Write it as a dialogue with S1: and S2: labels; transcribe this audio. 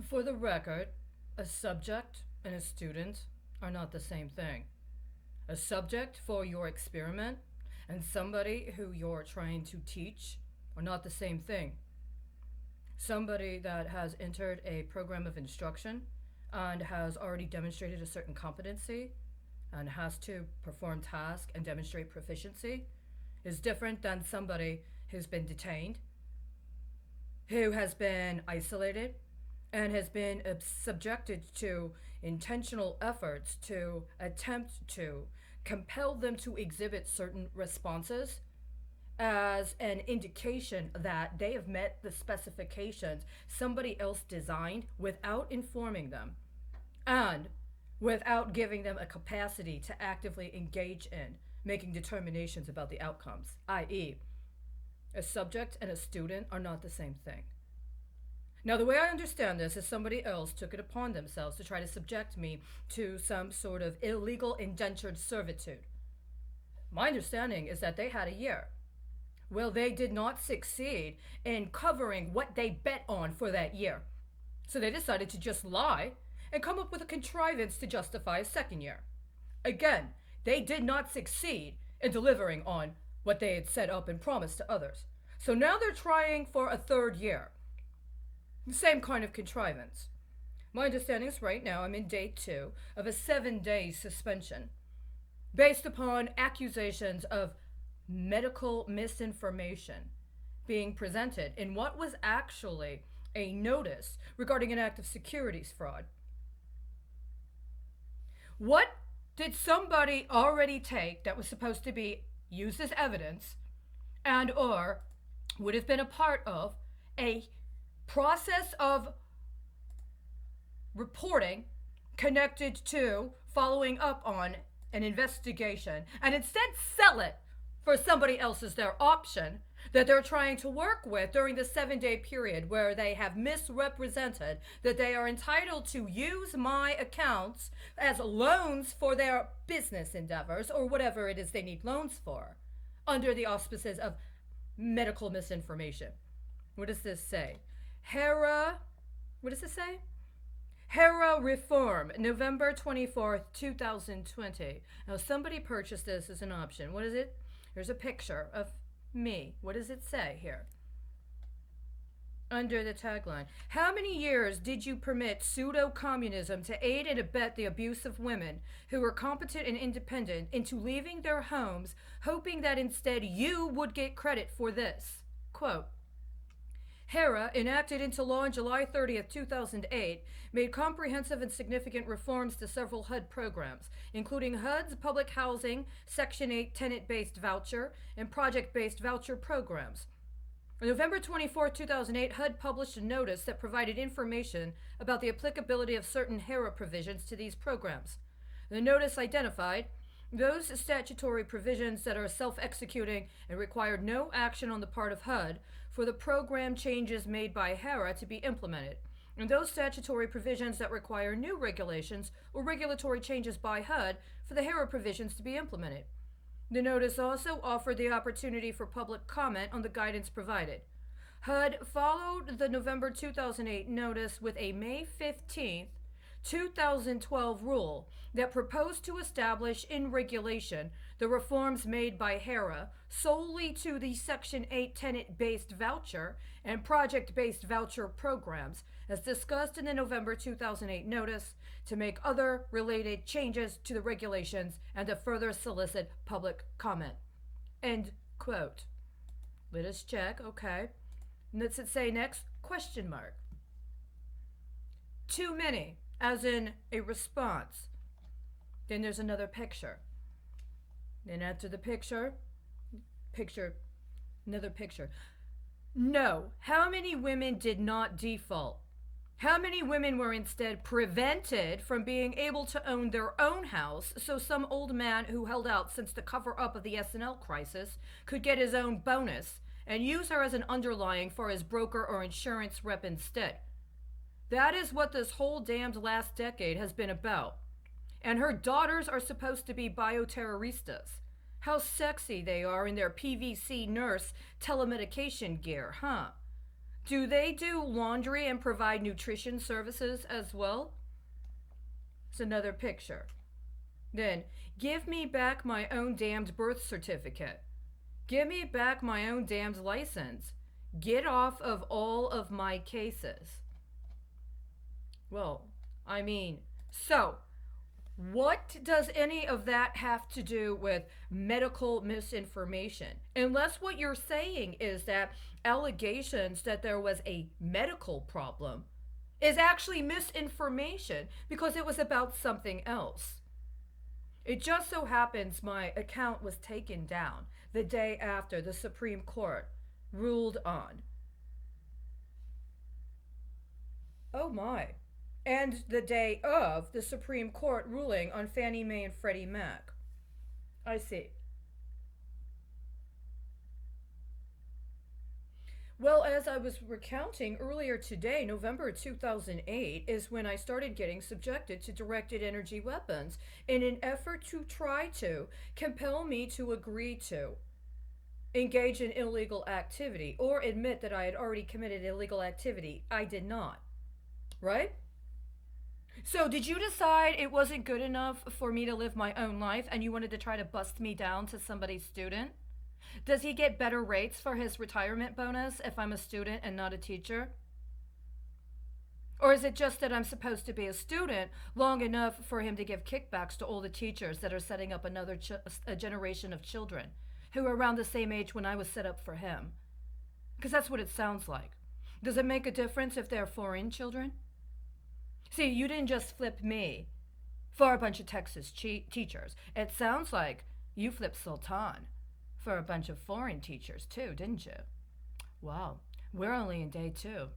S1: For the record, a subject and a student are not the same thing. A subject for your experiment and somebody who you're trying to teach are not the same thing. Somebody that has entered a program of instruction and has already demonstrated a certain competency and has to perform tasks and demonstrate proficiency is different than somebody who's been detained, who has been isolated, and has been subjected to intentional efforts to attempt to compel them to exhibit certain responses as an indication that they have met the specifications somebody else designed without informing them and without giving them a capacity to actively engage in making determinations about the outcomes, i.e., a subject and a student are not the same thing. Now, the way I understand this is somebody else took it upon themselves to try to subject me to some sort of illegal indentured servitude. My understanding is that they had a year. Well, they did not succeed in covering what they bet on for that year. So they decided to just lie and come up with a contrivance to justify a second year. Again, they did not succeed in delivering on what they had set up and promised to others. So now they're trying for a third year. The same kind of contrivance. My understanding is right now I'm in day 2 of a 7-day suspension based upon accusations of medical misinformation being presented in what was actually a notice regarding an act of securities fraud. What did somebody already take that was supposed to be used as evidence and or would have been a part of a process of reporting connected to following up on an investigation and instead sell it for somebody else as their option that they're trying to work with during the 7-day period where they have misrepresented that they are entitled to use my accounts as loans for their business endeavors or whatever it is they need loans for under the auspices of medical misinformation. What does this say? What does it say? HERA Reform, November 24th, 2020. Now, somebody purchased this as an option. What is it? Here's a picture of me. What does it say here? Under the tagline, how many years did you permit pseudo-communism to aid and abet the abuse of women who were competent and independent into leaving their homes, hoping that instead you would get credit for this? Quote, HERA, enacted into law on July 30th, 2008, made comprehensive and significant reforms to several HUD programs, including HUD's public housing, Section 8 tenant-based voucher, and project-based voucher programs. On November 24, 2008, HUD published a notice that provided information about the applicability of certain HERA provisions to these programs. The notice identified those statutory provisions that are self-executing and required no action on the part of HUD for the program changes made by HERA to be implemented, and those statutory provisions that require new regulations or regulatory changes by HUD for the HERA provisions to be implemented. The notice also offered the opportunity for public comment on the guidance provided. HUD followed the November 2008 notice with a May 15th, 2012 rule that proposed to establish in regulation the reforms made by HERA solely to the Section 8 tenant-based voucher and project-based voucher programs, as discussed in the November 2008 notice, to make other related changes to the regulations and to further solicit public comment. End quote. Let us check, okay. And what's it say next? Question mark. Too many, as in a response. Then there's another picture. Then after the picture, another picture. No, how many women did not default? How many women were instead prevented from being able to own their own house so some old man who held out since the cover-up of the S&L crisis could get his own bonus and use her as an underlying for his broker or insurance rep instead? That is what this whole damned last decade has been about. And her daughters are supposed to be bioterroristas. How sexy they are in their PVC nurse telemedication gear, huh? Do they do laundry and provide nutrition services as well? It's another picture. Then, give me back my own damned birth certificate. Give me back my own damned license. Get off of all of my cases. Well, I mean, so what does any of that have to do with medical misinformation? Unless what you're saying is that allegations that there was a medical problem is actually misinformation because it was about something else. It just so happens my account was taken down the day after the Supreme Court ruled on. Oh my. And the day of the Supreme Court ruling on Fannie Mae and Freddie Mac. I see. Well, as I was recounting earlier today, November 2008 is when I started getting subjected to directed energy weapons in an effort to try to compel me to agree to engage in illegal activity or admit that I had already committed illegal activity. I did not. Right? So, did you decide it wasn't good enough for me to live my own life and you wanted to try to bust me down to somebody's student? Does he get better rates for his retirement bonus if I'm a student and not a teacher? Or is it just that I'm supposed to be a student long enough for him to give kickbacks to all the teachers that are setting up a generation of children who are around the same age when I was set up for him? Because that's what it sounds like. Does it make a difference if they're foreign children? See, you didn't just flip me for a bunch of Texas teachers. It sounds like you flipped Sultan for a bunch of foreign teachers too, didn't you? Wow, we're only in day 2.